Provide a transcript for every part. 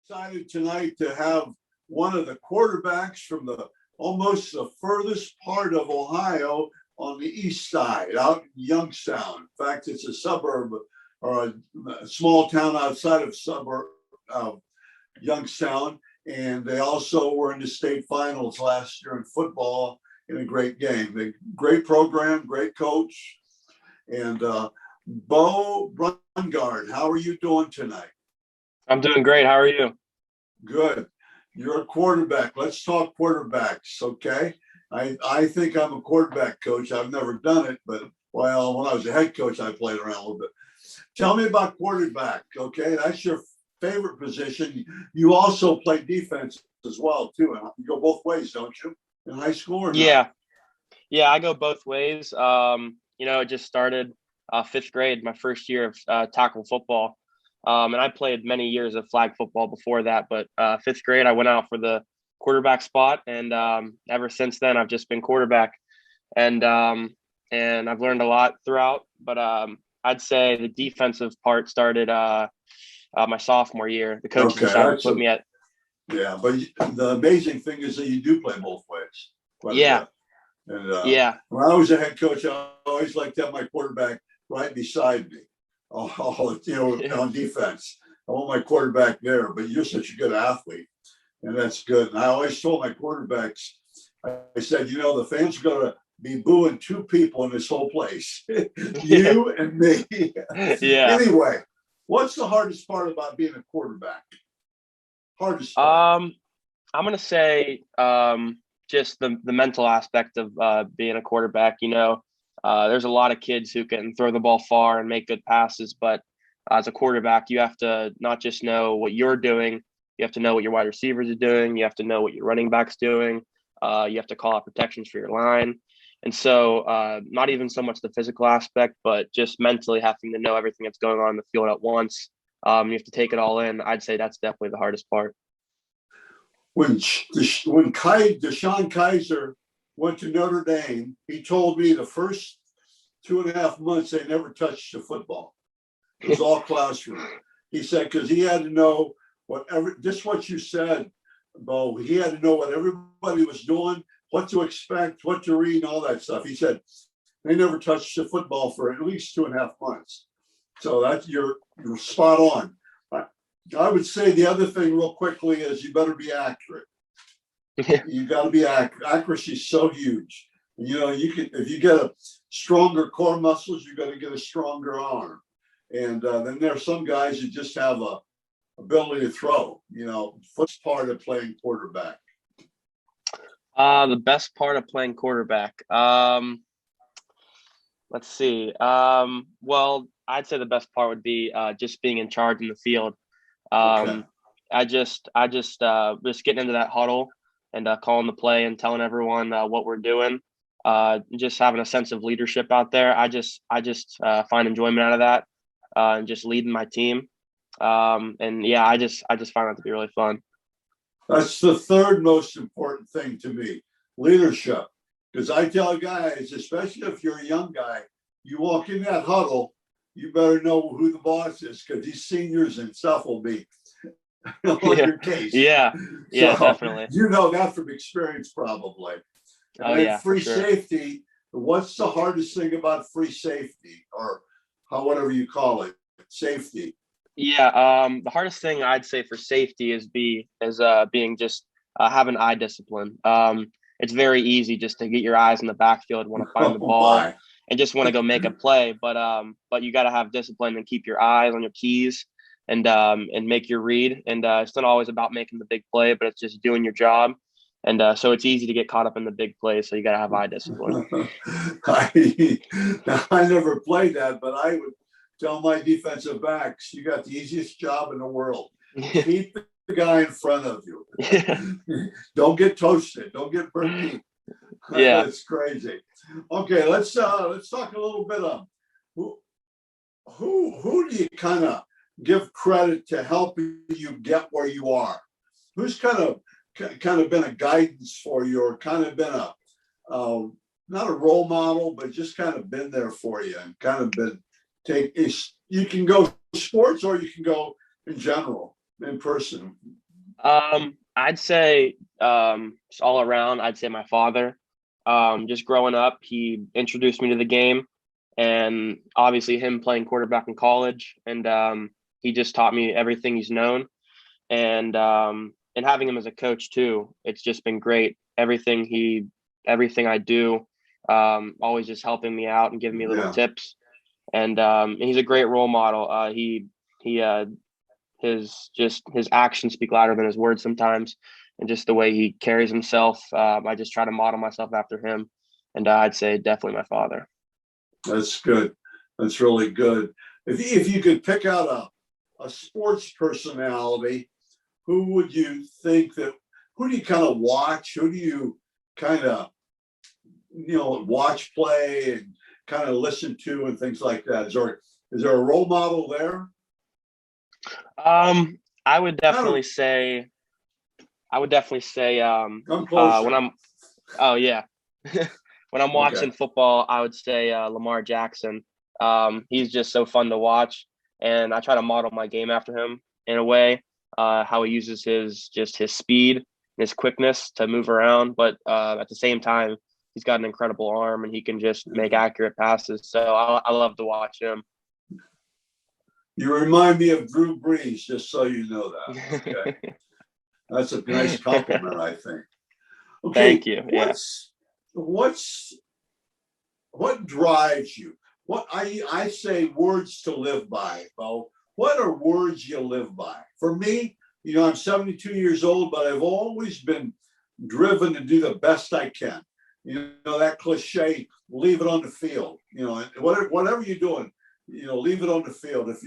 Excited tonight to have one of the quarterbacks from almost the furthest part of Ohio on the east side, out in Youngstown. In fact, it's a suburb or a small town outside of suburb of Youngstown. And they also were in the state finals last year in football in a great game. Great program, great coach. And Bo Brungard, how are you doing tonight? I'm doing great. How are you? Good. You're a quarterback. Let's talk quarterbacks, okay? I think I'm a quarterback coach. I've never done it, but well, when I was a head coach, I played around a little bit. Tell me about quarterback, okay? That's your favorite position. You also play defense as well, too. And you go both ways, don't you? In high school or not? Yeah, I go both ways. It just started fifth grade, my first year of tackle football. And I played many years of flag football before that, but fifth grade, I went out for the quarterback spot. And ever since then, I've just been quarterback. And I've learned a lot throughout. But I'd say the defensive part started my sophomore year. The coaches decided to put me at. Yeah, but the amazing thing is that you do play both ways. Yeah. And when I was a head coach, I always liked to have my quarterback right beside me. On defense. I want my quarterback there, but you're such a good athlete, and that's good. And I always told my quarterbacks, I said, the fans are going to be booing two people in this whole place, you and me. Yeah. Anyway, what's the hardest part about being a quarterback? Hardest part? I'm going to say just the mental aspect of being a quarterback. There's a lot of kids who can throw the ball far and make good passes, but as a quarterback, you have to not just know what you're doing, you have to know what your wide receivers are doing, you have to know what your running back's doing, you have to call out protections for your line. And so not even so much the physical aspect, but just mentally having to know everything that's going on in the field at once. You have to take it all in. I'd say that's definitely the hardest part. When DeShone Kizer went to Notre Dame, he told me the first 2.5 months they never touched the football. It was all classroom. He said because he had to know just what you said, Bo. He had to know what everybody was doing, what to expect, what to read, all that stuff. He said they never touched the football for at least 2.5 months. So that's you're spot on. I would say the other thing real quickly is you better be accurate. You got to be accurate. Accuracy is so huge. You can if you get a stronger core muscles, you got to get a stronger arm. And then there are some guys who just have a ability to throw. First part of playing quarterback. The best part of playing quarterback. Let's see. Well, I'd say the best part would be just being in charge in the field. Okay. I just getting into that huddle and calling the play and telling everyone what we're doing. Just having a sense of leadership out there. I just find enjoyment out of that, and just leading my team. I just find that to be really fun. That's the third most important thing to me, leadership. Because I tell guys, especially if you're a young guy, you walk in that huddle, you better know who the boss is because these seniors and stuff will be on your case. Yeah, so, definitely. You know that from experience probably. And free safety, what's the hardest thing about free safety or whatever you call it, safety? Yeah, the hardest thing I'd say for safety is being just having eye discipline. It's very easy just to get your eyes in the backfield, want to find the ball, and just want to go make a play. But you got to have discipline and keep your eyes on your keys and make your read. And it's not always about making the big play, but it's just doing your job. And so it's easy to get caught up in the big play. So you got to have eye discipline. I never played that, but I would tell my defensive backs, you got the easiest job in the world. Keep the guy in front of you. Don't get toasted. Don't get burnt. Yeah, that's crazy. Okay, let's talk a little bit of who do you kind of give credit to helping you get where you are? Who's kind of been a guidance for you, or kind of been a not a role model, but just kind of been there for you and kind of been you can go sports or you can go in general. in person? I'd say just all around, I'd say my father. Just growing up, he introduced me to the game, and obviously him playing quarterback in college, and he just taught me everything he's known, and having him as a coach too, it's just been great. Everything I do, always just helping me out and giving me little Yeah. tips, and he's a great role model. He his actions speak louder than his words sometimes, and just the way he carries himself. I just try to model myself after him, and I'd say definitely my father. That's good. That's really good. If you could pick out a sports personality, who would you think that? Who do you kind of watch? Who do you kind of watch play and kind of listen to and things like that? Is there a role model there? I would definitely say. Come closer. When I'm. Oh yeah. When I'm watching football, I would say Lamar Jackson. He's just so fun to watch, and I try to model my game after him in a way. How he uses his speed and his quickness to move around, but at the same time, he's got an incredible arm and he can just make accurate passes. So I love to watch him. You remind me of Drew Brees, just so you know that. Okay. That's a nice compliment, I think. Okay. Thank you. What drives you? What I say words to live by, Bo. What are words you live by? For me, I'm 72 years old, but I've always been driven to do the best I can. That cliche, leave it on the field. Whatever you're doing, leave it on the field. If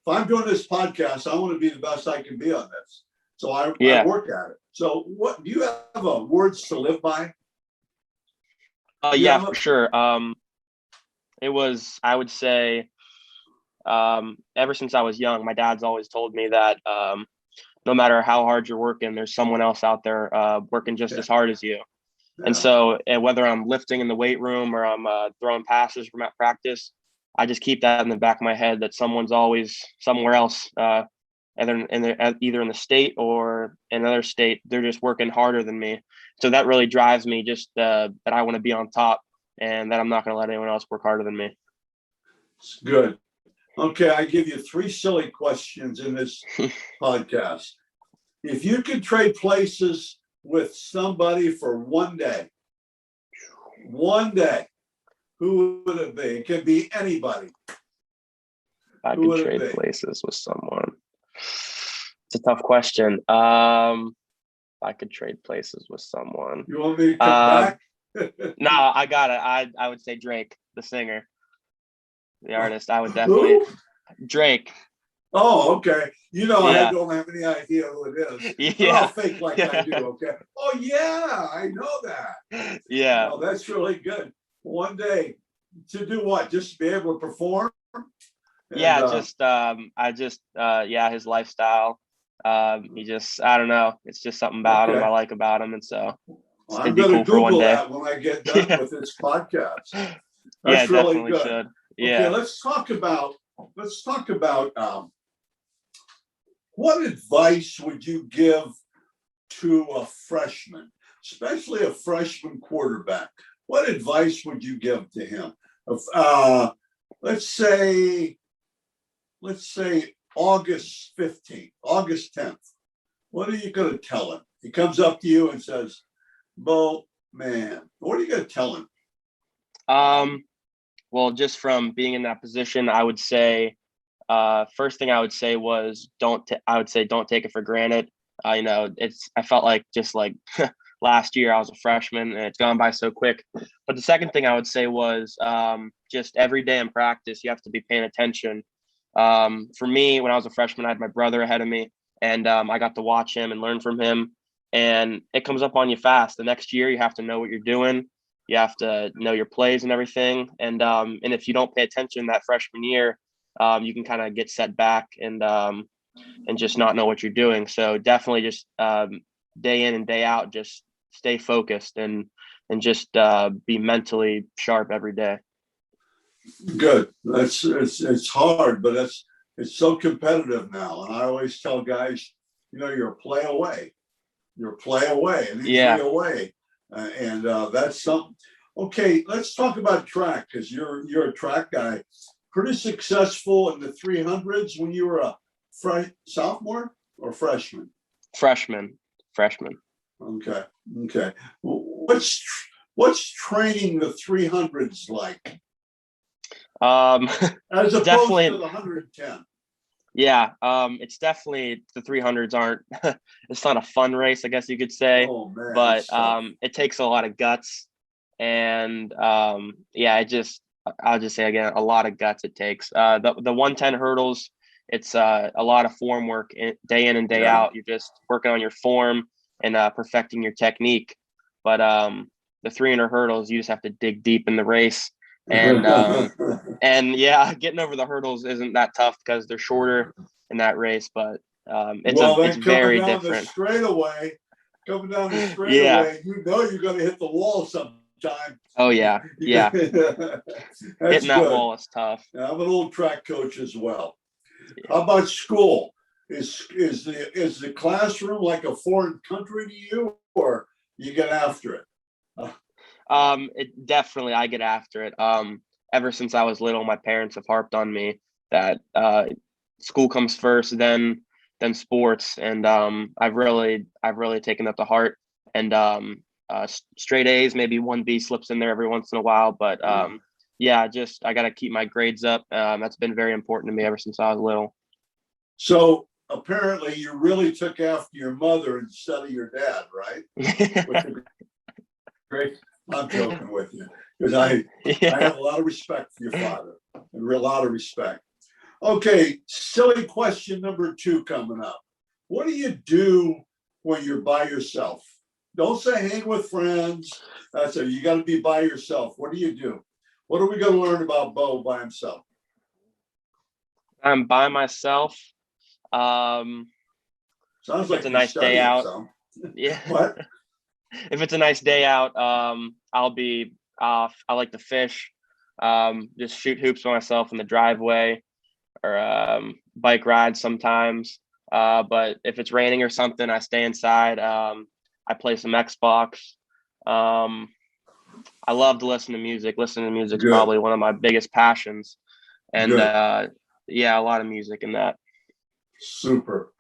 I'm doing this podcast, I want to be the best I can be on this. So I work at it. So what do you have words to live by? Yeah, for sure. I would say, ever since I was young, my dad's always told me that no matter how hard you're working, there's someone else out there working just as hard as you. Yeah. And so whether I'm lifting in the weight room or I'm throwing passes from at practice, I just keep that in the back of my head that someone's always somewhere else, either in the state or in another state. They're just working harder than me. So that really drives me, just that I want to be on top and that I'm not going to let anyone else work harder than me. It's good. Okay, I give you 3 silly questions in this podcast. If you could trade places with somebody for one day, who would it be? It could be anybody. I could trade places with someone. It's a tough question. I could trade places with someone. You want me to come back? No, I got it. I would say Drake, the singer, the artist. I would definitely Drake. Oh, okay. I don't have any idea who it is. But I'll fake like I do. Okay. Oh yeah, I know that. Yeah. Oh, that's really good. One day to do what? Just to be able to perform. His lifestyle. He just, I don't know. It's just something about him I like about him, and so I'm going to Google that when I get done with this podcast. That's really good. Should. Yeah. Okay, let's talk about what advice would you give to a freshman, especially a freshman quarterback? What advice would you give to him? Let's say August 15th, August 10th. What are you going to tell him? He comes up to you and says, Bo, man, what are you going to tell him? Well, just from being in that position, I would say, first thing I would say was don't take it for granted. I felt like just like last year I was a freshman and it's gone by so quick. But the second thing I would say was just every day in practice, you have to be paying attention. For me, when I was a freshman, I had my brother ahead of me, and I got to watch him and learn from him. And it comes up on you fast. The next year, you have to know what you're doing. You have to know your plays and everything. And if you don't pay attention that freshman year, you can kind of get set back and just not know what you're doing. So definitely just day in and day out, just stay focused and just be mentally sharp every day. Good. It's hard, but It's so competitive now. And I always tell guys, you're a play away. You're a play away and Yeah. 3 away. And that's something. Okay, let's talk about track, because you're a track guy. Pretty successful in the 300s when you were a sophomore or freshman? Freshman. Okay. What's training the 300s like? As opposed Definitely, to the 110. Yeah, it's definitely, the 300s aren't. It's not a fun race, I guess you could say. Oh man, But it takes a lot of guts, and yeah, I'll just say again, a lot of guts it takes. The 110 hurdles, it's a lot of form work, day in and day out. You're just working on your form and perfecting your technique. But the 300 hurdles, you just have to dig deep in the race. And yeah, getting over the hurdles isn't that tough because they're shorter in that race, but it's very different. Coming down the straightaway, Yeah. you're going to hit the wall sometime. Oh yeah, yeah. That's Hitting that good. wall is tough. I'm an old track coach as well. Yeah. How about school? Is the classroom like a foreign country to you, or you get after it? It definitely, I get after it. Ever since I was little, my parents have harped on me that school comes first, then sports, and I've really taken that to heart. And straight A's, maybe 1B slips in there every once in a while, but yeah, just I got to keep my grades up. That's been very important to me ever since I was little. So apparently, you really took after your mother instead of your dad, right? Great. I'm joking with you, because I have a lot of respect for your father, and a lot of respect. Okay, silly question number 2 coming up. What do you do when you're by yourself? Don't say hang with friends. That's it. You got to be by yourself. What do you do? What are we going to learn about Bo by himself? I'm by myself. Sounds like it's a nice day out. Yeah. What? If it's a nice day out, I'll be off. I like to fish, just shoot hoops by myself in the driveway, or bike rides sometimes. But if it's raining or something, I stay inside. I play some Xbox. I love to listen to music. Listening to music is probably one of my biggest passions. And yeah, a lot of music in that. Super.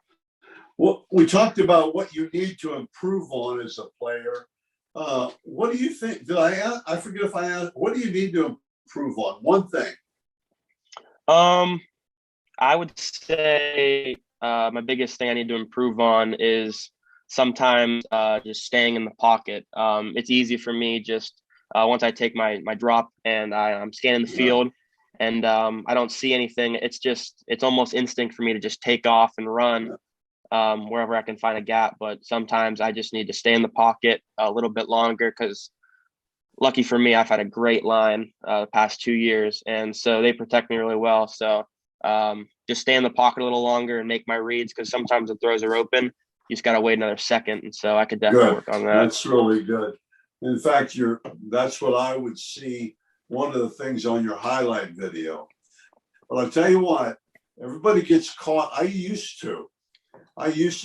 Well, we talked about what you need to improve on as a player. What do you think? Did I ask? I forget if I asked. What do you need to improve on? One thing. I would say my biggest thing I need to improve on is sometimes just staying in the pocket. It's easy for me just once I take my drop and I'm scanning the field and I don't see anything. It's almost instinct for me to just take off and run wherever I can find a gap. But sometimes I just need to stay in the pocket a little bit longer, because lucky for me, I've had a great line the past 2 years, and so they protect me really well. So just stay in the pocket a little longer and make my reads, because sometimes the throws are open. You just got to wait another second, and so I could definitely work on that. That's really good. In fact, that's what I would see, one of the things on your highlight video. But I'll tell you what, everybody gets caught. I used to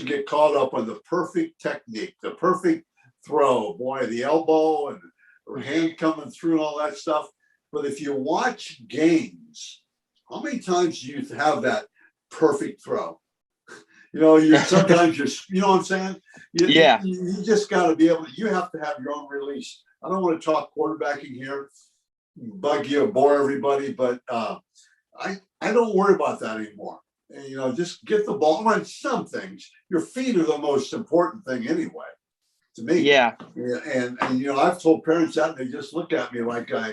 get caught up on the perfect technique, the perfect throw, boy, the elbow and the hand coming through and all that stuff. But if you watch games, how many times do you have that perfect throw? You know what I'm saying? You just got to be able to, you have to have your own release. I don't want to talk quarterbacking here, bug you, bore everybody, but I don't worry about that anymore. And, just get the ball. On some things, your feet are the most important thing anyway, to me. Yeah. And I've told parents that, and they just look at me like I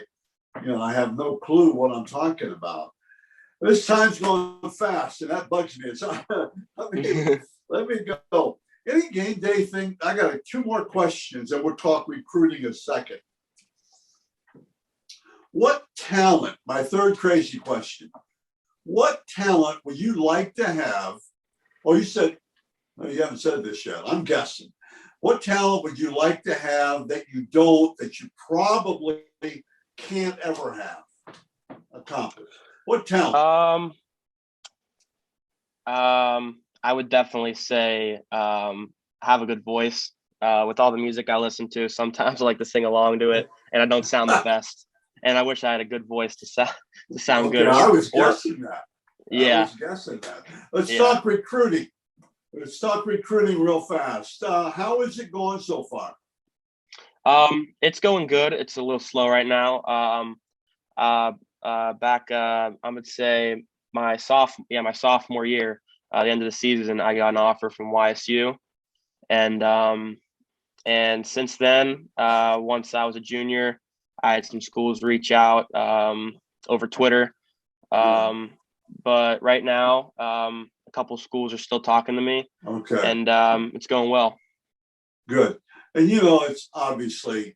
have no clue what I'm talking about. This time's going fast, and that bugs me. So let me go. Any game day thing? I got 2 more questions, and we'll talk recruiting in a second. What talent? My third crazy question. What talent would you like to have? Oh, you you haven't said this yet. I'm guessing. What talent would you like to have that you don't, that you probably can't ever have accomplished? What talent? I would definitely say have a good voice. With all the music I listen to, sometimes I like to sing along to it, and I don't sound the best. And I wish I had a good voice to sound good. Okay, I was guessing that. Yeah, Let's yeah. talk recruiting. Let's talk recruiting real fast. How is it going so far? It's going good. It's a little slow right now. Back, I would say my sophomore year, the end of the season, I got an offer from YSU, and since then, once I was a junior, I had some schools reach out over Twitter. But right now, a couple schools are still talking to me. Okay. And it's going well. Good. And it's obviously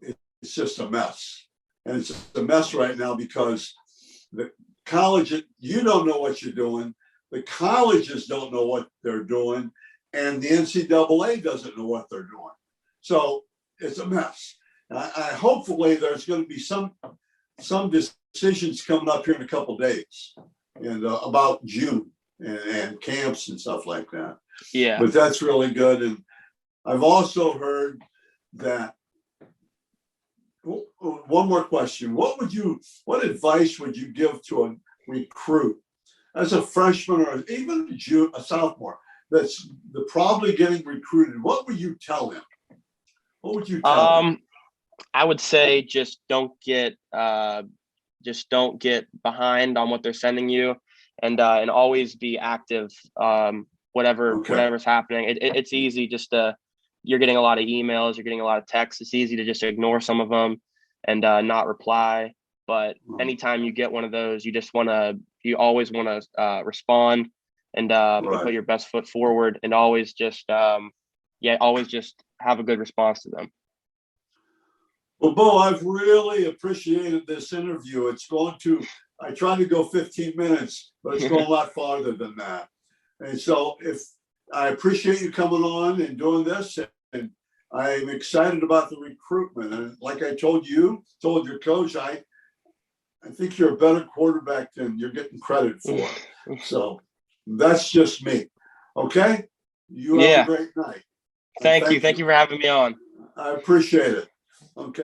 it's just a mess, and it's a mess right now because the college, you don't know what you're doing, the colleges don't know what they're doing, and the NCAA doesn't know what they're doing. So it's a mess. I hopefully there's going to be some decisions coming up here in a couple of days, and about June and camps and stuff like that. Yeah. But that's really good. And I've also heard that. One more question. What advice would you give to a recruit as a freshman or even a sophomore that's probably getting recruited? What would you tell him? What would you tell him? I would say just don't get behind on what they're sending you, and always be active. Whatever's happening. It's easy you're getting a lot of emails, you're getting a lot of texts. It's easy to just ignore some of them and not reply. But anytime you get one of those, you always want to respond and put your best foot forward, and always just have a good response to them. Well, Bo, I've really appreciated this interview. I tried to go 15 minutes, but it's going a lot farther than that. And so I appreciate you coming on and doing this, and I'm excited about the recruitment. And like I told your coach, I think you're a better quarterback than you're getting credit for. So that's just me. Okay? You have a great night. Thank you. Thank you for having me on. I appreciate it. Okay.